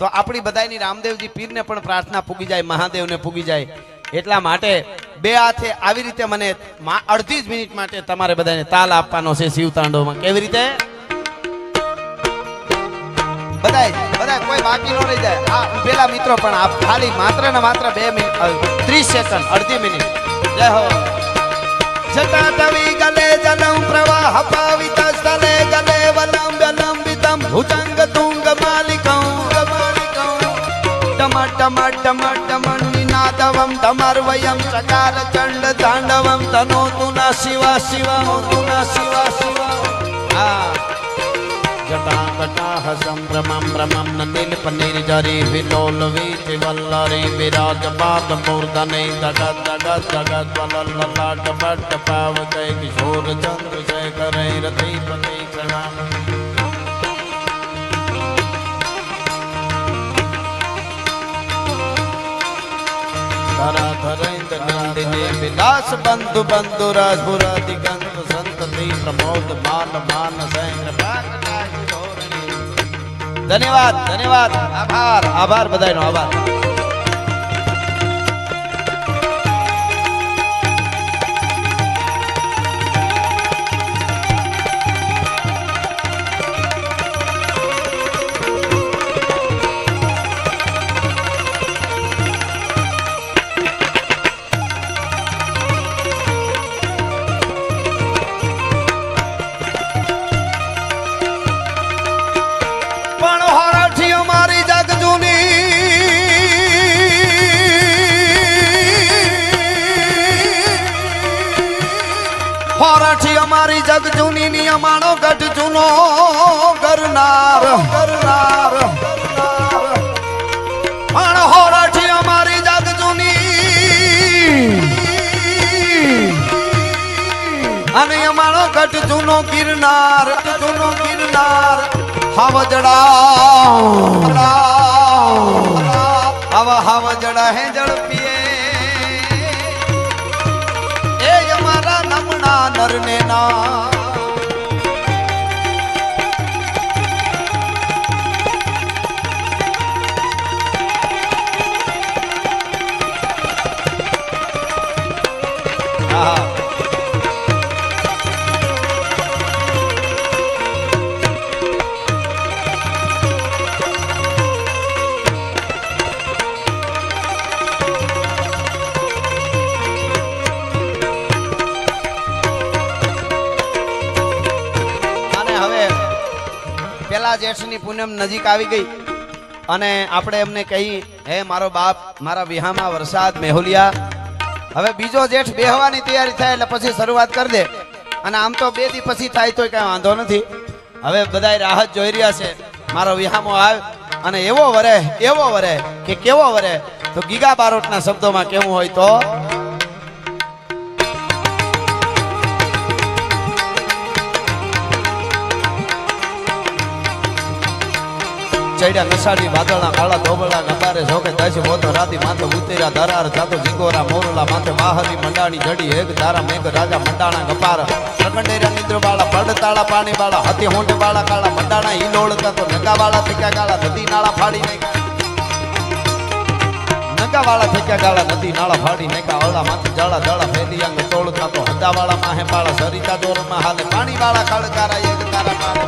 તો આપણી બધાની રામદેવજી પીરને પણ પ્રાર્થના પૂગી જાય, મહાદેવને પૂગી જાય. એટલા માટે બે હાથે આવી રીતે મને અડધી જ મિનિટ માટે તમારે બધાને તાલ આપવાનો છે શિવ તાંડવમાં. કેવી રીતે? બધાય કોઈ બાકી ન રહી જાય. આ ઉભેલા મિત્રો પણ આપ ખાલી માત્ર ને માત્ર 2 મિનિટ 30 સેકન્ડ અડધી મિનિટ. જય હો. જટાટવી ગલે જલમ પ્રવાહ પાવિત સ્થલે ગલે વલમ વિલંબિતમ ભુજંગ તુંગ માલિકં ટમ ટમ ટમ ટમ નિનાદવમ ધમર્વયમ ચકાર ચંડ તાંડવમ તનોતુ ન શિવ શિવ તુન શિવ શિવ. હા. जटाकटाह संभ्रमं भ्रमं नील पनीर जरी विलोल वीच वल्लरी विराज पाद मूर्धने जगत जगत जगत वल्ललाट बट पाव जय किशोर चंद्र जय करे रति पति प्रणाम. धरा धरेन्द्र नंदिनी विलास बंधु बंधु राजपुरा दिगंत संतति प्रमोद मान मान सैन. धन्यवाद धन्यवाद आभार आभार बधाईनो आभार. હોરાઠી અમારી જગ જૂની ની અમારો ગઢ જૂનો કરનાર કરનાર. પણ હોરાઠી અમારી જગ જૂની અને અમારો ગઢ જૂનો ગિરનાર જૂનો ગિરનાર. હાવજડા આવા હાવજડા હે ઝડપીએ એ અમારા નમણા નરને ના. જેઠની પૂનમ નજીક આવી ગઈ અને આપણે એમને કહી હે મારો બાપ મારા વિહામાં વરસાદ મેહુલિયા. હવે બીજો જેઠ બેહવાની તૈયારી થાય એટલે પછી શરૂઆત કરી દે. અને આમ તો 2 દી પછી થાય તો કઈ વાંધો નથી. હવે બધાય રાહત જોઈ રહ્યા છે મારો વિહામો આવ અને એવો વરે કે કેવો વરે તો ગીગા બારોટના શબ્દોમાં કેવું હોય તો ચડ્યા નશાડી વાદળના કાળા ધોબળા ગંબારે જોકે દશ મોતો રાતી માથે ઉતર્યા ધરાર જાતો જીગોરા મોરલા માથે બાહરી મંડાણી જડી એક તારા મેઘ રાજા મંડાણા ગપાર પ્રગંડેરા નિદ્ર વાળા પડતાળા પાણી વાળા હાથી હોંડ વાળા કાળા મંડાણા હિલોળતા તો નગા વાળા થેક્યા ગાળા નદી નાળા ફાડી નાખ્યા નગા વાળા થેક્યા ગાળા નદી નાળા ફાડી નાખ્યા અળા માથે જળા જળા ફેલી અંગ તોળતા તો હદા વાળા માહે પાળા સરિતા દોરમાં હાલે પાણી વાળા ખળકારા એક તારા પાડે.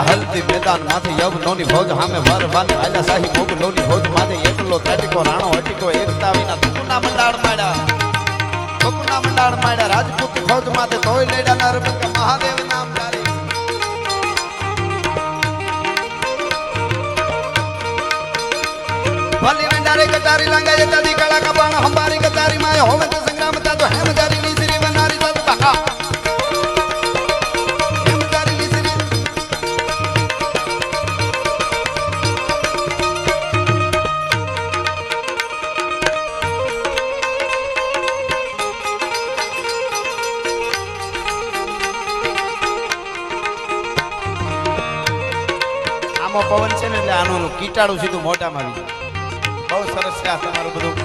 હલ્દી મેદાન માથે યવનોની ફૌજ સામે વરવાની આલા શાહી મોગલોની ફૌજ માથે એકલો ત્રાટિકો રાણો હટીકો એકતા વિના તુના મંડાળ માડ્યા હુકના મંડાણ માડ્યા રાજપૂત ફૌજ માથે તોય લેડા નર કે મહાદેવ નામ જારી ભલી મંડારે કટારી લાંગા જતાદી કળા કબાણ હંબારી કટારી માય હોવે તો સંગ્રામ તા તો હેમ જારી ની શ્રી વનારી સત બકા હેમ જારી ની શ્રી પવન છે ને એટલે આનું કીટાડું સીધું મોઢામાં આવી જાય બહુ સરસ છે આ તમારું બધું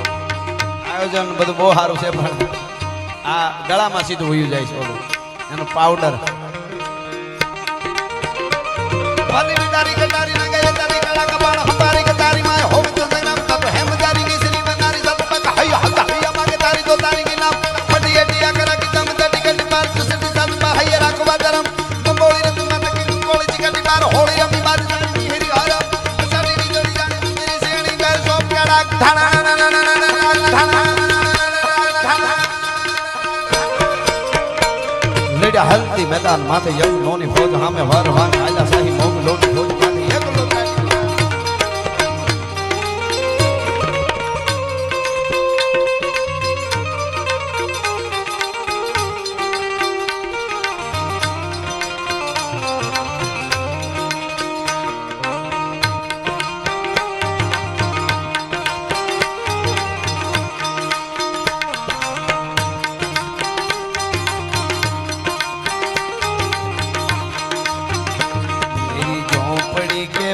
આયોજન બધું બહુ સારું છે પણ આ ગળામાં સીધું વયું જાય છે બધું એનું પાવડર વાલી વિદારી કટારી ના ગયે તારી કળા કબાણ હંબારી કટારી માં હોવ તો સંગ્રામ તપ હેમદારી ની શ્રી બનારી સત પક હૈ હતા હૈ માગે તારી તો તારી કે નામ પડી એડિયા કરા કે તમ તટી કટી પાર સુસટી સાત પા હૈ રાખવા ધરમ કંબોળી રે તુમા તકી કંબોળી ચીકટી પાર હોળી રમી બાદ લેડા હલતી મેદાન માથે યવું નોની ફોજ હામે વરવાન આલા સાહી મોગ લોની ફોજ માથે એકલો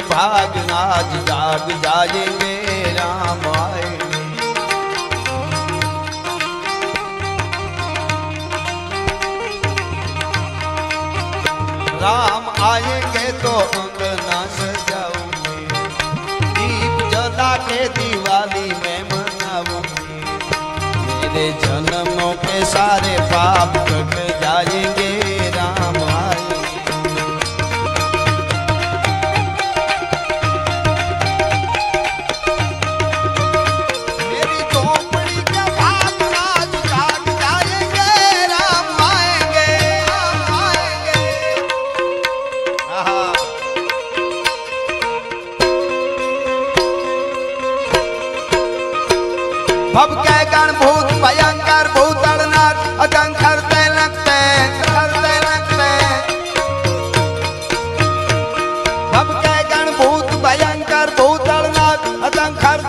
भाग आज जाग जाएंगे राम आएंगे राम आएंगे तो अंगना सजाऊंगे दीप जला के दिवाली में मनाऊंगे मेरे जन्मों के सारे पाप कट जाएंगे राम आएंगे भव के गण भूत भयंकर भूतलनाथ अकंकर लगते भव के गण भूत भयंकर भूतलनाथ अकंकर